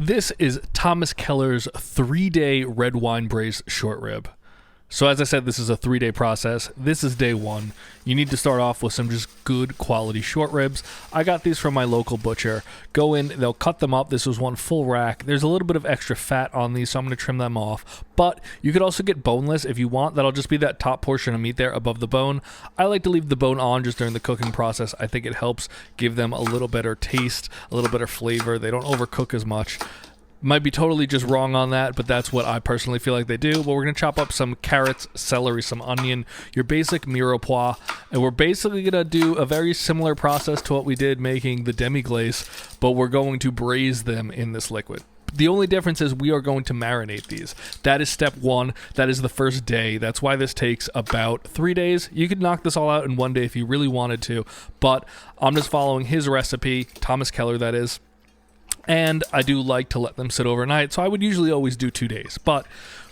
This is Thomas Keller's 3-day red wine braised short rib. So as I said, this is a 3-day process. This is day 1. You need to start off with some just good quality short ribs. I got these from my local butcher. Go in, they'll cut them up. This was one full rack. There's a little bit of extra fat on these, so I'm going to trim them off. But you could also get boneless if you want. That'll just be that top portion of meat there above the bone. I like to leave the bone on just during the cooking process. I think it helps give them a little better taste, a little better flavor. They don't overcook as much. Might be totally just wrong on that, but that's what I personally feel like they do. But we're going to chop up some carrots, celery, some onion, your basic mirepoix, and we're basically going to do a very similar process to what we did making the demi-glace, but we're going to braise them in this liquid. The only difference is we are going to marinate these. That is step 1. That is the first day. That's why this takes about 3 days. You could knock this all out in 1 day if you really wanted to, but I'm just following his recipe, Thomas Keller that is. And I do like to let them sit overnight, so I would usually always do 2 days. But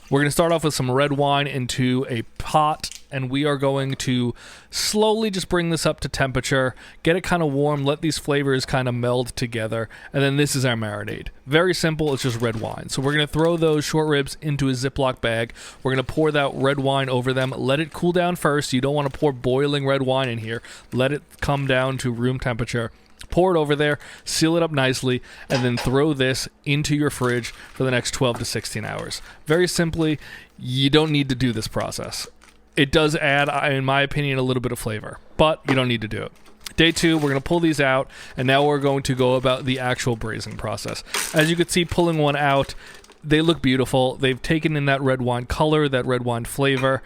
we're going to start off with some red wine into a pot, and we are going to slowly just bring this up to temperature, get it kind of warm, let these flavors kind of meld together, and then this is our marinade. Very simple, it's just red wine. So we're going to throw those short ribs into a Ziploc bag. We're going to pour that red wine over them, let it cool down first. You don't want to pour boiling red wine in here. Let it come down to room temperature. Pour it over there, seal it up nicely, and then throw this into your fridge for the next 12 to 16 hours. Very simply, you don't need to do this process. It does add, in my opinion, a little bit of flavor, but you don't need to do it. Day 2, we're going to pull these out, and now we're going to go about the actual braising process. As you can see, pulling one out, they look beautiful. They've taken in that red wine color, that red wine flavor.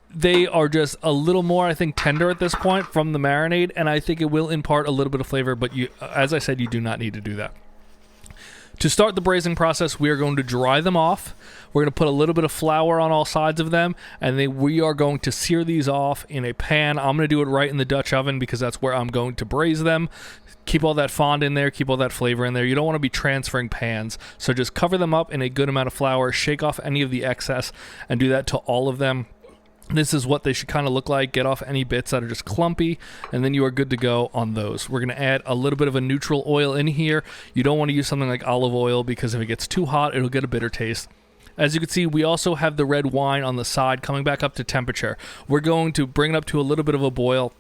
They are just a little more, I think, tender at this point from the marinade, and I think it will impart a little bit of flavor, but you, as I said, you do not need to do that. To start the braising process, we are going to dry them off. We're going to put a little bit of flour on all sides of them, and then we are going to sear these off in a pan. I'm going to do it right in the Dutch oven because that's where I'm going to braise them. Keep all that fond in there, keep all that flavor in there. You don't want to be transferring pans, so just cover them up in a good amount of flour, shake off any of the excess, and do that to all of them. This is what they should kind of look like. Get off any bits that are just clumpy, and then you are good to go on those. We're going to add a little bit of a neutral oil in here. You don't want to use something like olive oil because if it gets too hot, it'll get a bitter taste. As you can see, we also have the red wine on the side coming back up to temperature. We're going to bring it up to a little bit of a boil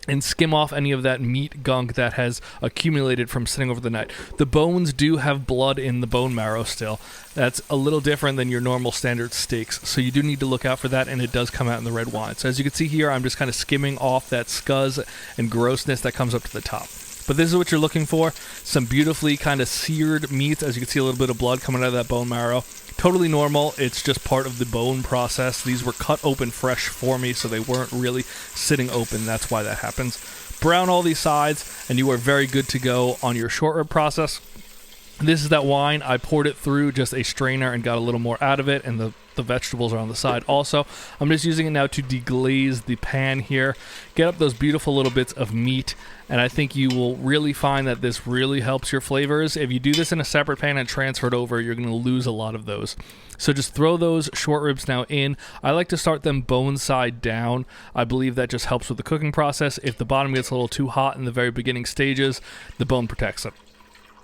and skim off any of that meat gunk that has accumulated from sitting over the night. The bones do have blood in the bone marrow still. That's a little different than your normal standard steaks, so you do need to look out for that, and it does come out in the red wine. So as you can see here, I'm just kind of skimming off that scuzz and grossness that comes up to the top. But this is what you're looking for, some beautifully kind of seared meats. As you can see, a little bit of blood coming out of that bone marrow. Totally normal. It's just part of the bone process. These were cut open fresh for me, so they weren't really sitting open. That's why that happens. Brown all these sides, and you are very good to go on your short rib process. This is that wine. I poured it through just a strainer and got a little more out of it, and the vegetables are on the side also. I'm just using it now to deglaze the pan here, get up those beautiful little bits of meat, and I think you will really find that this really helps your flavors. If you do this in a separate pan and transfer it over, you're going to lose a lot of those. So just throw those short ribs now in. I like to start them bone side down. I believe that just helps with the cooking process. If the bottom gets a little too hot in the very beginning stages, the bone protects it.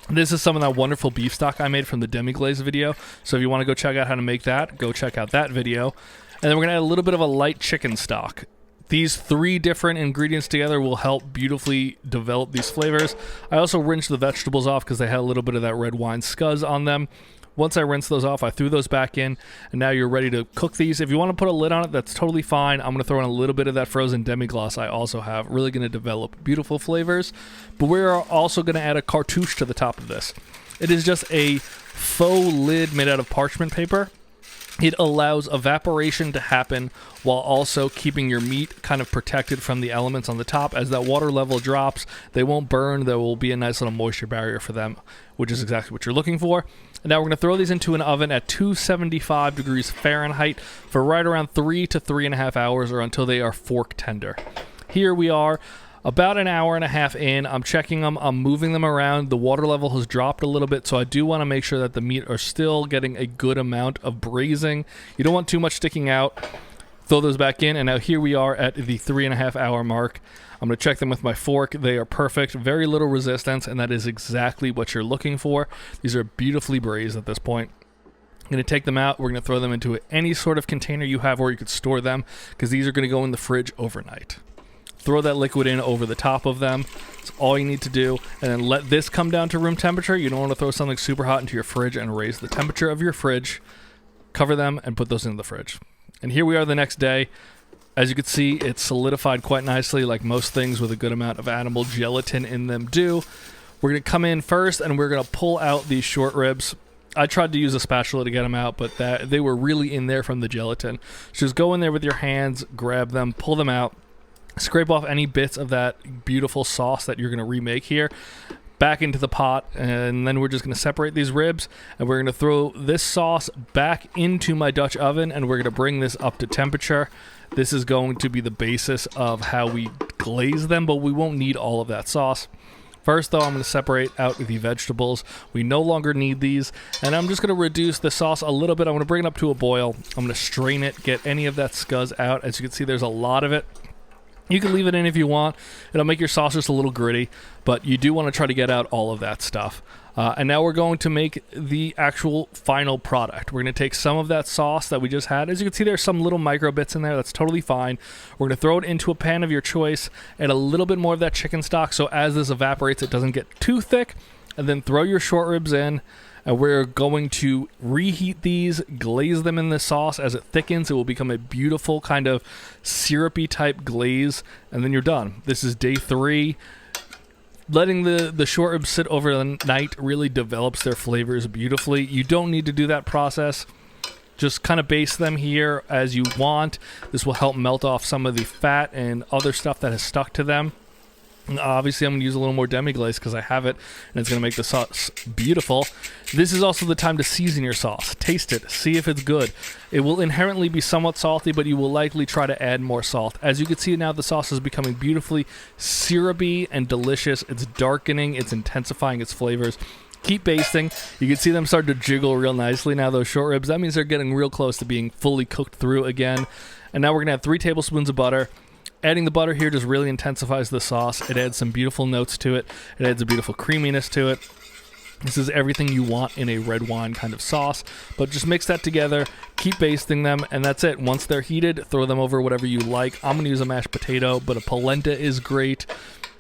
This is some of that wonderful beef stock I made from the demi-glaze video. So if you want to go check out how to make that, go check out that video. And then we're going to add a little bit of a light chicken stock. These 3 different ingredients together will help beautifully develop these flavors. I also rinsed the vegetables off because they had a little bit of that red wine scuzz on them. Once I rinsed those off, I threw those back in, and now you're ready to cook these. If you want to put a lid on it, that's totally fine. I'm going to throw in a little bit of that frozen demi-glace I also have. Really going to develop beautiful flavors. But we're also going to add a cartouche to the top of this. It is just a faux lid made out of parchment paper. It allows evaporation to happen while also keeping your meat kind of protected from the elements on the top. As that water level drops, they won't burn. There will be a nice little moisture barrier for them, which is exactly what you're looking for. And now we're going to throw these into an oven at 275 degrees Fahrenheit for right around 3 to 3.5 hours, or until they are fork tender. Here we are, about an hour and a half in. I'm checking them, I'm moving them around. The water level has dropped a little bit, so I do want to make sure that the meat are still getting a good amount of braising. You don't want too much sticking out. Throw those back in, and now here we are at the 3.5 hour mark. I'm going to check them with my fork. They are perfect, very little resistance, and that is exactly what you're looking for. These are beautifully braised at this point. I'm going to take them out. We're going to throw them into any sort of container you have where you could store them, because these are going to go in the fridge overnight. Throw that liquid in over the top of them. That's all you need to do. And then let this come down to room temperature. You don't want to throw something super hot into your fridge and raise the temperature of your fridge. Cover them and put those into the fridge. And here we are the next day. As you can see, it's solidified quite nicely, like most things with a good amount of animal gelatin in them do. We're going to come in first, and we're going to pull out these short ribs. I tried to use a spatula to get them out, but they were really in there from the gelatin. So just go in there with your hands, grab them, pull them out, scrape off any bits of that beautiful sauce that you're going to remake here, back into the pot, and then we're just going to separate these ribs, and we're going to throw this sauce back into my Dutch oven, and we're going to bring this up to temperature. This is going to be the basis of how we glaze them, but we won't need all of that sauce. First, though, I'm going to separate out the vegetables. We no longer need these, and I'm just going to reduce the sauce a little bit. I'm going to bring it up to a boil. I'm going to strain it, get any of that scuzz out. As you can see, there's a lot of it. You can leave it in if you want. It'll make your sauce just a little gritty, but you do want to try to get out all of that stuff. And now we're going to make the actual final product. We're going to take some of that sauce that we just had. As you can see, there's some little micro bits in there. That's totally fine. We're going to throw it into a pan of your choice, add a little bit more of that chicken stock so as this evaporates, it doesn't get too thick. And then throw your short ribs in. And we're going to reheat these, glaze them in the sauce. As it thickens, it will become a beautiful kind of syrupy type glaze, and then you're done. This is day 3. Letting the short ribs sit over the night really develops their flavors beautifully. You don't need to do that process. Just kind of baste them here as you want. This will help melt off some of the fat and other stuff that has stuck to them. Obviously, I'm going to use a little more demi-glaze because I have it, and it's going to make the sauce beautiful. This is also the time to season your sauce. Taste it. See if it's good. It will inherently be somewhat salty, but you will likely try to add more salt. As you can see now, the sauce is becoming beautifully syrupy and delicious. It's darkening. It's intensifying its flavors. Keep basting. You can see them start to jiggle real nicely now, those short ribs. That means they're getting real close to being fully cooked through again. And now we're going to add 3 tablespoons of butter. Adding the butter here just really intensifies the sauce. It adds some beautiful notes to it. It adds a beautiful creaminess to it. This is everything you want in a red wine kind of sauce. But just mix that together, keep basting them, and that's it. Once they're heated, throw them over whatever you like. I'm going to use a mashed potato, but a polenta is great.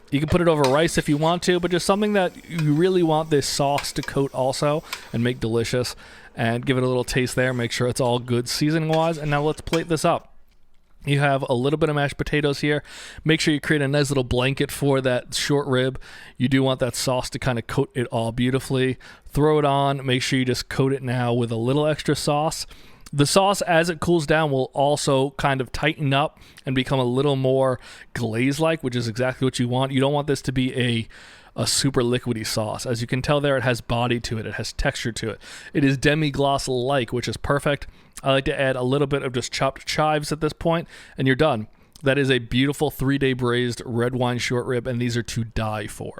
You can put it over rice if you want to, but just something that you really want this sauce to coat also and make delicious. And give it a little taste there. Make sure it's all good seasoning-wise. And now let's plate this up. You have a little bit of mashed potatoes here. Make sure you create a nice little blanket for that short rib. You do want that sauce to kind of coat it all beautifully. Throw it on. Make sure you just coat it now with a little extra sauce. The sauce, as it cools down, will also kind of tighten up and become a little more glaze-like, which is exactly what you want. You don't want this to be a super liquidy sauce. As you can tell there, it has body to it. It has texture to it. It is demi-glace-like, which is perfect. I like to add a little bit of just chopped chives at this point, and you're done. That is a beautiful 3-day braised red wine short rib, and these are to die for.